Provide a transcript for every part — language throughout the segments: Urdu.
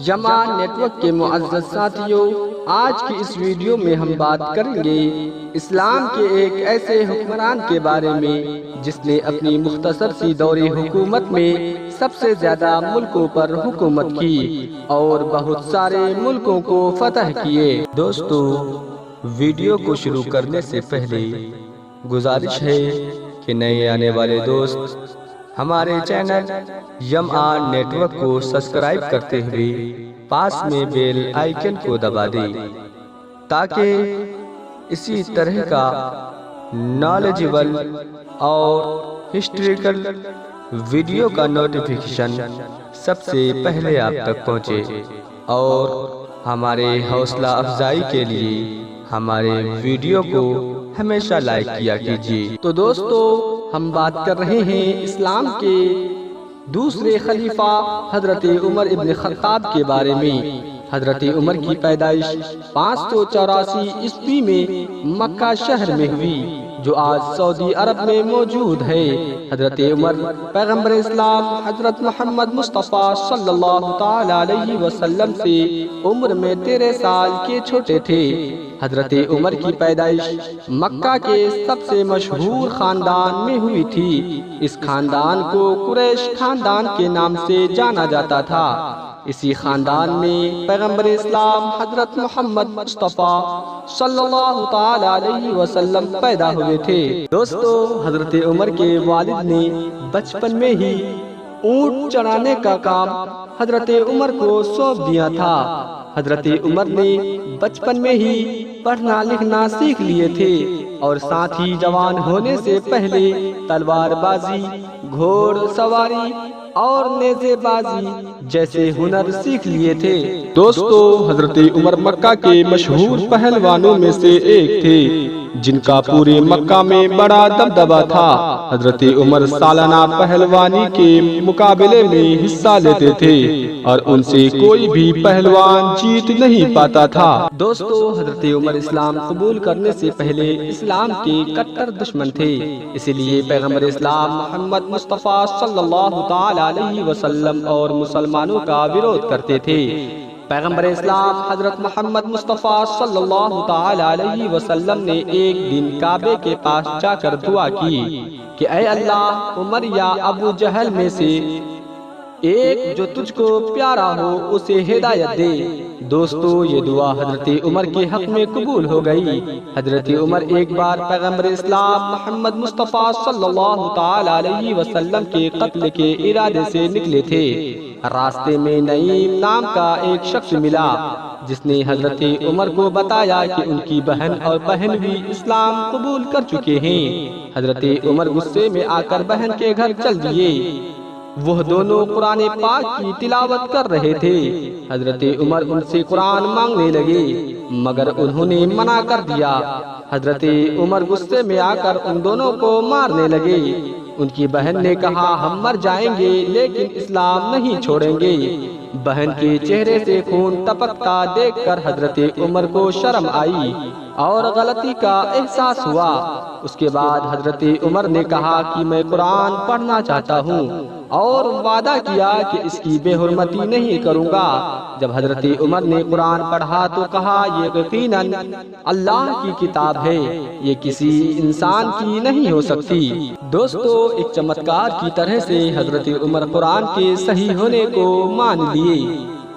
یمان نیٹ ورک کے معزز ساتھیوں، آج کی اس ویڈیو میں ہم بات کریں گے اسلام کے ایک ایسے حکمران کے بارے میں جس نے اپنی مختصر سی دور حکومت میں سب سے زیادہ ملکوں پر حکومت کی اور بہت سارے ملکوں کو فتح کیے۔ دوستو، ویڈیو کو شروع کرنے سے پہلے گزارش ہے کہ نئے آنے والے دوست ہمارے چینل یمان نیٹ ورک کو سبسکرائب کرتے ہوئے پاس میں بیل آئیکن کو دبا دیں تاکہ اسی طرح کا نالجبل اور ہسٹوریکل ویڈیو کا نوٹیفیکیشن سب سے پہلے آپ تک پہنچے، اور ہمارے حوصلہ افزائی کے لیے ہمارے ویڈیو کو ہمیشہ لائک کیا کیجیے۔ تو دوستو، ہم بات کر رہے ہیں اسلام کے دوسرے خلیفہ حضرت عمر ابن خطاب کے بارے میں۔ حضرت عمر کی پیدائش 584 عیسوی میں مکہ شہر میں ہوئی، جو آج سعودی عرب میں موجود ہے۔ حضرت عمر پیغمبر اسلام حضرت محمد مصطفیٰ صلی اللہ تعالی علیہ وسلم سے عمر میں 13 سال کے چھوٹے تھے۔ حضرت عمر کی پیدائش مکہ کے سب سے مشہور خاندان میں ہوئی تھی۔ اس خاندان کو قریش خاندان کے نام سے جانا جاتا تھا۔ اسی خاندان میں پیغمبر اسلام حضرت محمد مصطفیٰ صلی اللہ تعالی علیہ وسلم پیدا ہوئے تھے۔ دوستو، حضرت عمر کے والد نے بچپن میں ہی اونٹ چرانے کا کام حضرت عمر کو سونپ دیا تھا۔ حضرت عمر نے بچپن میں ہی پڑھنا لکھنا سیکھ لیے تھے اور ساتھ ہی جوان ہونے سے پہلے تلوار بازی، گھوڑ سواری اور نیزے بازی جیسے ہنر سیکھ لیے تھے۔ دوستو، حضرت عمر مکہ کے مشہور پہلوانوں میں سے ایک تھے جن کا پورے مکہ میں بڑا دبدبہ تھا۔ حضرت عمر سالانہ پہلوانی کے مقابلے میں حصہ لیتے تھے اور ان سے کوئی بھی پہلوان جیت نہیں پاتا تھا۔ دوستو، حضرت عمر اسلام قبول کرنے سے پہلے اسلام کے کٹر دشمن تھے، اسی لیے پیغمبر اسلام محمد مصطفیٰ صلی اللہ تعالی علیہ وسلم اور مسلمانوں کا ویرود کرتے تھے۔ پیغمبر اسلام حضرت محمد مصطفیٰ صلی اللہ تعالی علیہ وسلم نے ایک دن کعبے کے پاس جا کر دعا کی کہ اے اللہ، عمر یا ابو جہل میں سے ایک جو تجھ کو پیارا ہو اسے ہدایت دے۔ دوستو، یہ دعا حضرت عمر کے حق میں قبول ہو گئی۔ حضرت عمر ایک بار پیغمبر اسلام محمد مصطفیٰ صلی اللہ تعالی علیہ وسلم کے قتل کے ارادے سے نکلے تھے۔ راستے میں نعیم نام کا ایک شخص ملا جس نے حضرت عمر کو بتایا کہ ان کی بہن اور بہن بھی اسلام قبول کر چکے ہیں۔ حضرت عمر غصے میں آ کر بہن کے گھر چل دیے۔ وہ دونوں قرآن پاک کی تلاوت کر رہے تھے۔ حضرت عمر ان سے قرآن مانگنے لگے مگر انہوں نے منع کر دیا۔ حضرت عمر غصے میں آ کر ان دونوں کو مارنے لگے۔ ان کی بہن نے کہا ہم مر جائیں گے لیکن اسلام نہیں چھوڑیں گے۔ بہن کے چہرے سے خون ٹپکتا دیکھ کر حضرت عمر کو شرم آئی اور غلطی کا احساس ہوا۔ اس کے بعد حضرت عمر نے کہا کہ میں قرآن پڑھنا چاہتا ہوں اور وعدہ کیا کہ اس کی بے حرمتی نہیں کروں گا۔ جب حضرت عمر نے قرآن پڑھا تو کہا یہ یقیناً اللہ کی کتاب ہے، یہ کسی انسان کی نہیں ہو سکتی۔ دوستو، ایک چمتکار کی طرح سے حضرت عمر قرآن کے صحیح ہونے کو مان لیے۔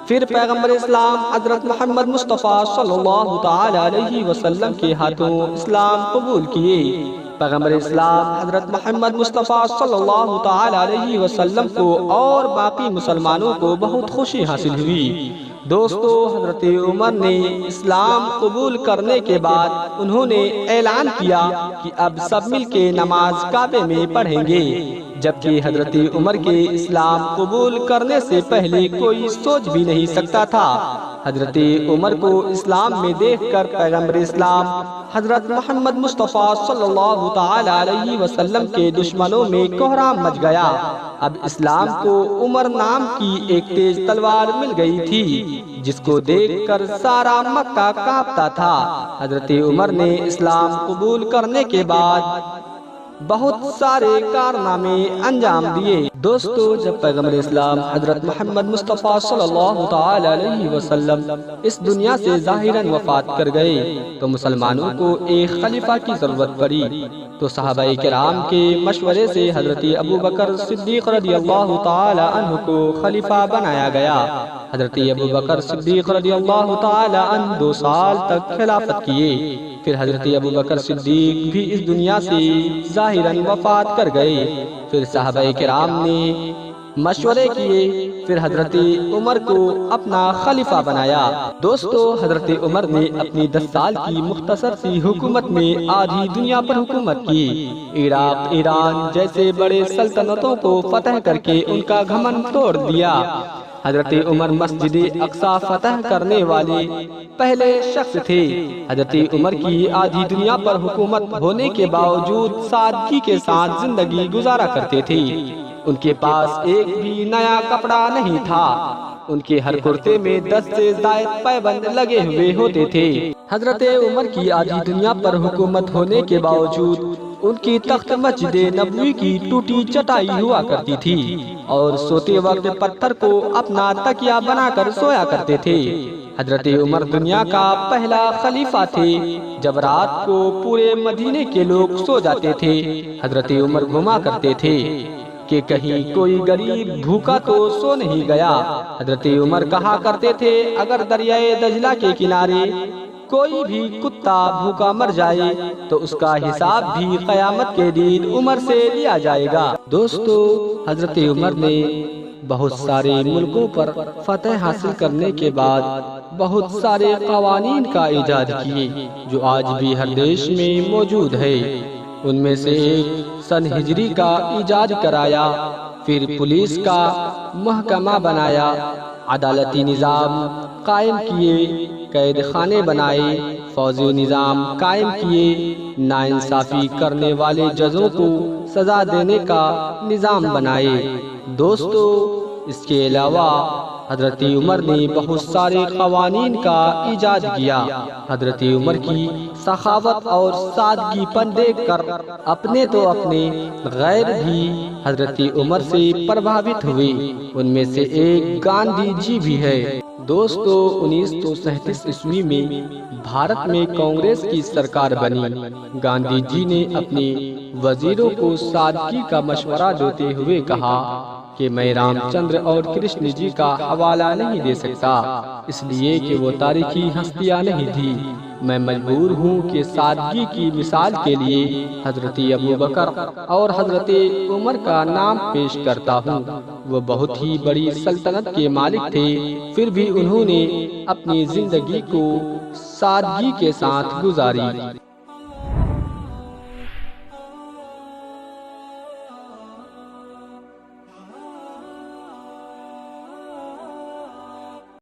پھر پیغمبر اسلام حضرت محمد مصطفیٰ صلی اللہ تعالی علیہ وسلم کے ہاتھوں اسلام قبول کیے۔ پیغمبر اسلام حضرت محمد مصطفیٰ صلی اللہ تعالی علیہ وسلم کو اور باقی مسلمانوں کو بہت خوشی حاصل ہوئی۔ دوستو، حضرت عمر نے اسلام قبول کرنے کے بعد انہوں نے اعلان کیا کہ اب سب مل کے نماز کعبے میں پڑھیں گے، جبکہ حضرت عمر کے اسلام قبول کرنے سے پہلے کوئی سوچ بھی نہیں سکتا تھا۔ حضرت عمر کو اسلام میں دیکھ کر پیغمبر اسلام حضرت محمد مصطفیٰ صلی اللہ تعالی علیہ وسلم کے دشمنوں میں کوہرام مچ گیا۔ اب اسلام کو عمر نام کی ایک تیز تلوار مل گئی تھی جس کو دیکھ کر سارا مکہ کانپتا تھا۔ حضرت عمر نے اسلام قبول کرنے کے بعد بہت سارے کارنامے انجام دیے۔ دوستو، جب پیغمبر اسلام حضرت محمد مصطفیٰ صلی اللہ تعالی علیہ وسلم اس دنیا سے ظاہراً وفات کر گئے تو مسلمانوں کو ایک خلیفہ کی ضرورت پڑی، تو صحابہ کرام کے مشورے سے حضرت ابو بکر صدیق رضی اللہ تعالی عنہ کو خلیفہ بنایا گیا۔ حضرت ابو بکر صدیق رضی اللہ تعالی عنہ 2 سال تک خلافت کیے، پھر حضرت ابو بکر صدیق بھی اس دنیا سے ظاہراً وفات کر گئے۔ پھر صحابہ کرام نے مشورے کیے، پھر حضرت عمر کو اپنا خلیفہ بنایا۔ دوستو، حضرت عمر نے اپنی 10 سال کی مختصر سی حکومت میں آدھی دنیا پر حکومت کی۔ عراق، ایران جیسے بڑے سلطنتوں کو فتح کر کے ان کا گھمنڈ توڑ دیا۔ حضرت عمر مسجد اقصی فتح کرنے والے پہلے شخص تھے۔ حضرت عمر کی آدھی دنیا پر حکومت ہونے کے باوجود سادگی کے ساتھ زندگی گزارا کرتے تھے۔ ان کے پاس ایک بھی نیا کپڑا نہیں تھا۔ ان کے ہر کرتے میں 10 سے زائد پیبند لگے ہوئے ہوتے تھے۔ حضرت عمر کی آدھی دنیا پر حکومت ہونے کے باوجود ان کی تخت مسجد نبوی کی ٹوٹی چٹائی ہوا کرتی تھی اور سوتے وقت پتھر کو اپنا تکیہ بنا کر سویا کرتے تھے۔ حضرت عمر دنیا کا پہلا خلیفہ تھے۔ جب رات کو پورے مدینے کے لوگ سو جاتے تھے، حضرت عمر گھما کرتے تھے کہ کہیں کوئی غریب بھوکا تو سو نہیں گیا۔ حضرت عمر کہا کرتے تھے، اگر دریائے دجلہ کے کنارے کوئی بھی کتا بھوکا مر جائے تو اس کا حساب بھی قیامت کے دن عمر سے لیا جائے گا۔ دوستو، حضرت عمر نے بہت سارے ملکوں پر فتح حاصل کرنے کے بعد بہت سارے قوانین کا ایجاد کیے جو آج بھی ہر دیش میں موجود ہے۔ ان میں سے ایک سن ہجری کا ایجاد کرایا، پھر پولیس کا محکمہ بنایا، عدالتی نظام قائم کیے، قید خانے بنائے، فوجی نظام قائم کیے، ناانصافی کرنے والے ججوں کو سزا دینے کا نظام بنائے۔ دوستو، اس کے علاوہ حضرت عمر نے بہت سارے قوانین کا ایجاد کیا۔ حضرت عمر کی سخاوت اور سادگی پر دیکھ کر اپنے تو اپنے غیر بھی حضرت عمر سے پربھاوت ہوئے۔ ان میں سے ایک گاندھی جی بھی ہے۔ دوستو، 1937 عیسوی میں بھارت میں کانگریس کی سرکار بنی۔ گاندھی جی نے اپنے وزیروں کو سادگی کا مشورہ دیتے ہوئے کہا کہ میں رام چندر اور کرشن جی کا حوالہ نہیں دے سکتا، اس لیے کہ وہ تاریخی ہستیاں نہیں تھی۔ میں مجبور ہوں کہ سادگی کی مثال کے لیے حضرت ابو بکر اور حضرت عمر کا نام پیش کرتا ہوں۔ وہ بہت ہی بڑی سلطنت کے مالک تھے، پھر بھی انہوں نے اپنی زندگی کو سادگی کے ساتھ گزاری۔